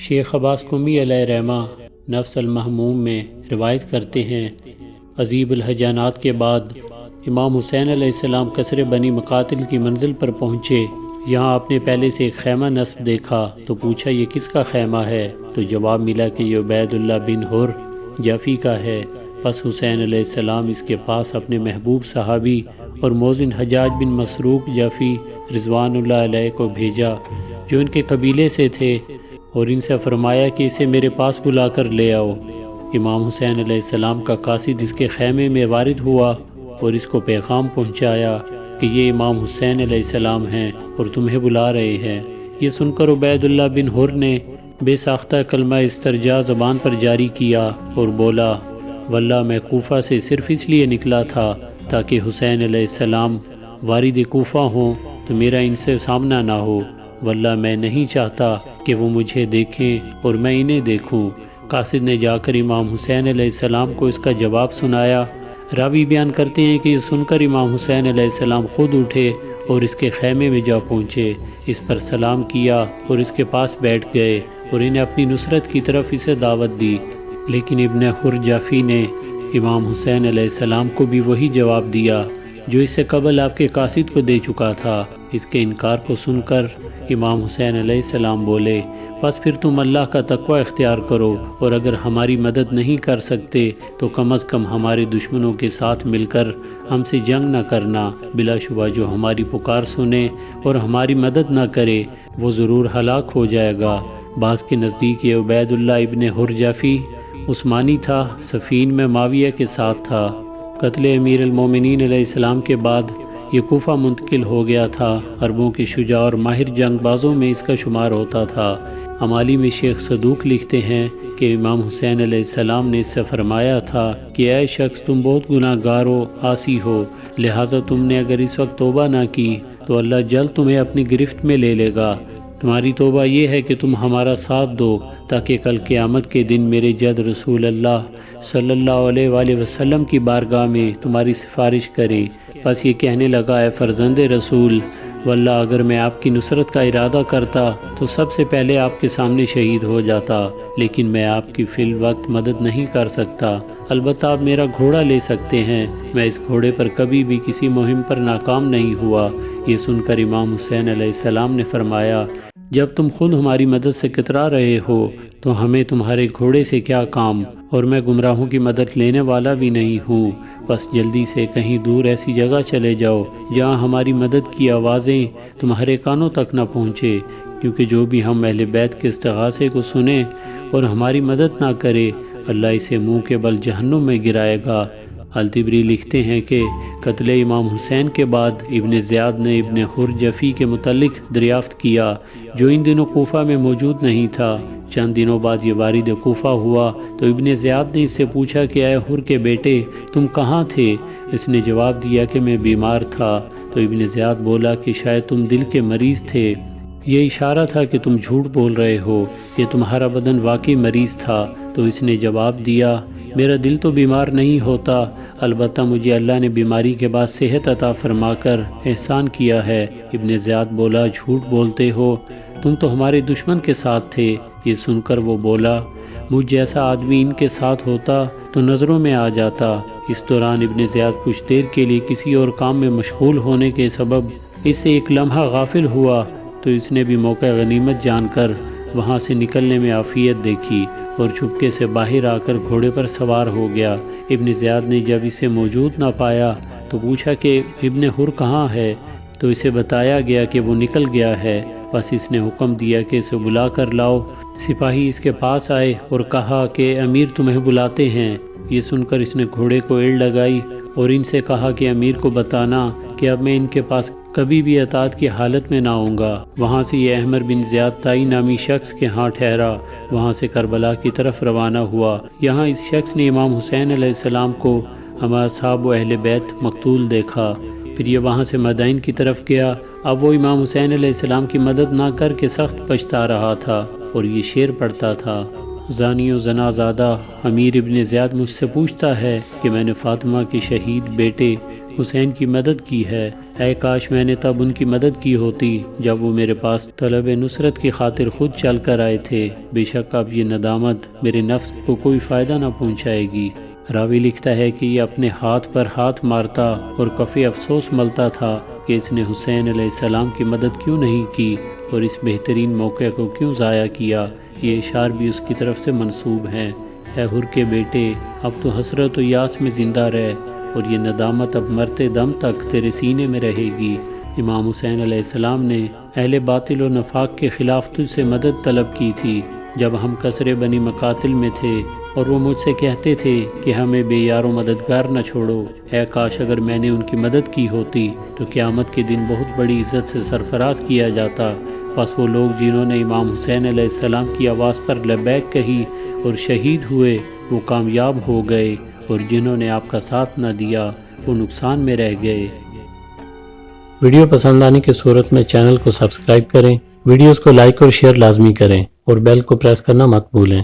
شیخ عباس قمی علیہ رحمہ نفس المحموم میں روایت کرتے ہیں، عذیب الہجانات کے بعد امام حسین علیہ السلام قصر بنی مقاتل کی منزل پر پہنچے۔ یہاں آپ نے پہلے سے ایک خیمہ نصب دیکھا تو پوچھا یہ کس کا خیمہ ہے؟ تو جواب ملا کہ یہ عبید اللہ بن حر جعفی کا ہے۔ پس حسین علیہ السلام اس کے پاس اپنے محبوب صحابی اور موزن حجاج بن مسروق جعفی رضوان اللہ علیہ کو بھیجا، جو ان کے قبیلے سے تھے، اور ان سے فرمایا کہ اسے میرے پاس بلا کر لے آؤ۔ امام حسین علیہ السلام کا قاصد اس کے خیمے میں وارد ہوا اور اس کو پیغام پہنچایا کہ یہ امام حسین علیہ السلام ہیں اور تمہیں بلا رہے ہیں۔ یہ سن کر عبید اللہ بن حر نے بے ساختہ کلمہ استرجاع زبان پر جاری کیا اور بولا، واللہ میں کوفہ سے صرف اس لیے نکلا تھا تاکہ حسین علیہ السلام وارد کوفہ ہوں تو میرا ان سے سامنا نہ ہو، واللہ میں نہیں چاہتا کہ وہ مجھے دیکھیں اور میں انہیں دیکھوں۔ قاصد نے جا کر امام حسین علیہ السلام کو اس کا جواب سنایا۔ راوی بیان کرتے ہیں کہ یہ سن کر امام حسین علیہ السلام خود اٹھے اور اس کے خیمے میں جا پہنچے، اس پر سلام کیا اور اس کے پاس بیٹھ گئے اور انہیں اپنی نصرت کی طرف اسے دعوت دی۔ لیکن ابن حر جعفی نے امام حسین علیہ السلام کو بھی وہی جواب دیا جو اس سے قبل آپ کے قاصد کو دے چکا تھا۔ اس کے انکار کو سن کر امام حسین علیہ السلام بولے، بس پھر تم اللہ کا تقوی اختیار کرو، اور اگر ہماری مدد نہیں کر سکتے تو کم از کم ہمارے دشمنوں کے ساتھ مل کر ہم سے جنگ نہ کرنا۔ بلا شبہ جو ہماری پکار سنے اور ہماری مدد نہ کرے وہ ضرور ہلاک ہو جائے گا۔ بعض کے نزدیک یہ عبید اللہ ابن حر جعفی عثمانی تھا، صفین میں معاویہ کے ساتھ تھا۔ قتل امیر المومنین علیہ السلام کے بعد یہ کوفہ منتقل ہو گیا تھا۔ عربوں کے شجاع اور ماہر جنگ بازوں میں اس کا شمار ہوتا تھا۔ امالی میں شیخ صدوق لکھتے ہیں کہ امام حسین علیہ السلام نے اس سے فرمایا تھا کہ اے شخص، تم بہت گناہ گار و عاصی ہو، لہٰذا تم نے اگر اس وقت توبہ نہ کی تو اللہ جلد تمہیں اپنی گرفت میں لے لے گا۔ تمہاری توبہ یہ ہے کہ تم ہمارا ساتھ دو تاکہ کل قیامت کے دن میرے جد رسول اللہ صلی اللہ علیہ وآلہ وسلم کی بارگاہ میں تمہاری سفارش کرے۔ بس یہ کہنے لگا، اے فرزند رسول، واللہ اگر میں آپ کی نصرت کا ارادہ کرتا تو سب سے پہلے آپ کے سامنے شہید ہو جاتا، لیکن میں آپ کی فی الوقت مدد نہیں کر سکتا۔ البتہ آپ میرا گھوڑا لے سکتے ہیں، میں اس گھوڑے پر کبھی بھی کسی مہم پر ناکام نہیں ہوا۔ یہ سن کر امام حسین علیہ السلام نے فرمایا، جب تم خود ہماری مدد سے کترا رہے ہو تو ہمیں تمہارے گھوڑے سے کیا کام، اور میں گمراہوں کی مدد لینے والا بھی نہیں ہوں۔ بس جلدی سے کہیں دور ایسی جگہ چلے جاؤ جہاں ہماری مدد کی آوازیں تمہارے کانوں تک نہ پہنچے، کیونکہ جو بھی ہم اہل بیت کے استغاثے کو سنے اور ہماری مدد نہ کرے، اللہ اسے منہ کے بل جہنم میں گرائے گا۔ الطبری لکھتے ہیں کہ قتل امام حسین کے بعد ابن زیاد نے ابن حر جعفی کے متعلق دریافت کیا، جو ان دنوں کوفہ میں موجود نہیں تھا۔ چند دنوں بعد یہ وارد کوفہ ہوا تو ابن زیاد نے اس سے پوچھا کہ اے حر کے بیٹے، تم کہاں تھے؟ اس نے جواب دیا کہ میں بیمار تھا۔ تو ابن زیاد بولا کہ شاید تم دل کے مریض تھے، یہ اشارہ تھا کہ تم جھوٹ بول رہے ہو، یہ تمہارا بدن واقعی مریض تھا۔ تو اس نے جواب دیا، میرا دل تو بیمار نہیں ہوتا، البتہ مجھے اللہ نے بیماری کے بعد صحت عطا فرما کر احسان کیا ہے۔ ابن زیاد بولا، جھوٹ بولتے ہو، تم تو ہمارے دشمن کے ساتھ تھے۔ یہ سن کر وہ بولا، مجھ جیسا آدمی ان کے ساتھ ہوتا تو نظروں میں آ جاتا۔ اس دوران ابن زیاد کچھ دیر کے لیے کسی اور کام میں مشغول ہونے کے سبب اس سے ایک لمحہ غافل ہوا، تو اس نے بھی موقع غنیمت جان کر وہاں سے نکلنے میں عافیت دیکھی اور چپکے سے باہر آ کر گھوڑے پر سوار ہو گیا۔ ابن زیاد نے جب اسے موجود نہ پایا تو پوچھا کہ ابن حر کہاں ہے؟ تو اسے بتایا گیا کہ وہ نکل گیا ہے۔ بس اس نے حکم دیا کہ اسے بلا کر لاؤ۔ سپاہی اس کے پاس آئے اور کہا کہ امیر تمہیں بلاتے ہیں۔ یہ سن کر اس نے گھوڑے کو ایڑ لگائی اور ان سے کہا کہ امیر کو بتانا کہ اب میں ان کے پاس کبھی بھی اطاعت کی حالت میں نہ آؤں گا۔ وہاں سے یہ احمر بن زیاد تائی نامی شخص کے ہاں ٹھہرا، وہاں سے کربلا کی طرف روانہ ہوا۔ یہاں اس شخص نے امام حسین علیہ السلام کو ہمارے اصحاب و اہل بیت مقتول دیکھا۔ پھر یہ وہاں سے مدائن کی طرف گیا۔ اب وہ امام حسین علیہ السلام کی مدد نہ کر کے سخت پچھتا رہا تھا اور یہ شعر پڑھتا تھا، زانی و زنا زادہ امیر ابن زیاد مجھ سے پوچھتا ہے کہ میں نے فاطمہ کے شہید بیٹے حسین کی مدد کی ہے۔ اے کاش میں نے تب ان کی مدد کی ہوتی جب وہ میرے پاس طلب نصرت کی خاطر خود چل کر آئے تھے۔ بے شک اب یہ ندامت میرے نفس کو کوئی فائدہ نہ پہنچائے گی۔ راوی لکھتا ہے کہ یہ اپنے ہاتھ پر ہاتھ مارتا اور کفِ افسوس ملتا تھا کہ اس نے حسین علیہ السلام کی مدد کیوں نہیں کی اور اس بہترین موقع کو کیوں ضائع کیا۔ یہ اشعار بھی اس کی طرف سے منسوب ہیں۔ اے حر کے بیٹے، اب تو حسرت و یاس میں زندہ رہ، اور یہ ندامت اب مرتے دم تک تیرے سینے میں رہے گی۔ امام حسین علیہ السلام نے اہل باطل و نفاق کے خلاف تجھ سے مدد طلب کی تھی جب ہم قصر بنی مقاتل میں تھے، اور وہ مجھ سے کہتے تھے کہ ہمیں بے یار و مددگار نہ چھوڑو۔ اے کاش اگر میں نے ان کی مدد کی ہوتی تو قیامت کے دن بہت بڑی عزت سے سرفراز کیا جاتا۔ پس وہ لوگ جنہوں نے امام حسین علیہ السلام کی آواز پر لبیک کہی اور شہید ہوئے، وہ کامیاب ہو گئے، اور جنہوں نے آپ کا ساتھ نہ دیا وہ نقصان میں رہ گئے۔ ویڈیو پسند آنے کی صورت میں چینل کو سبسکرائب کریں، ویڈیوز کو لائک اور شیئر لازمی کریں، اور بیل کو پریس کرنا مت بھولیں۔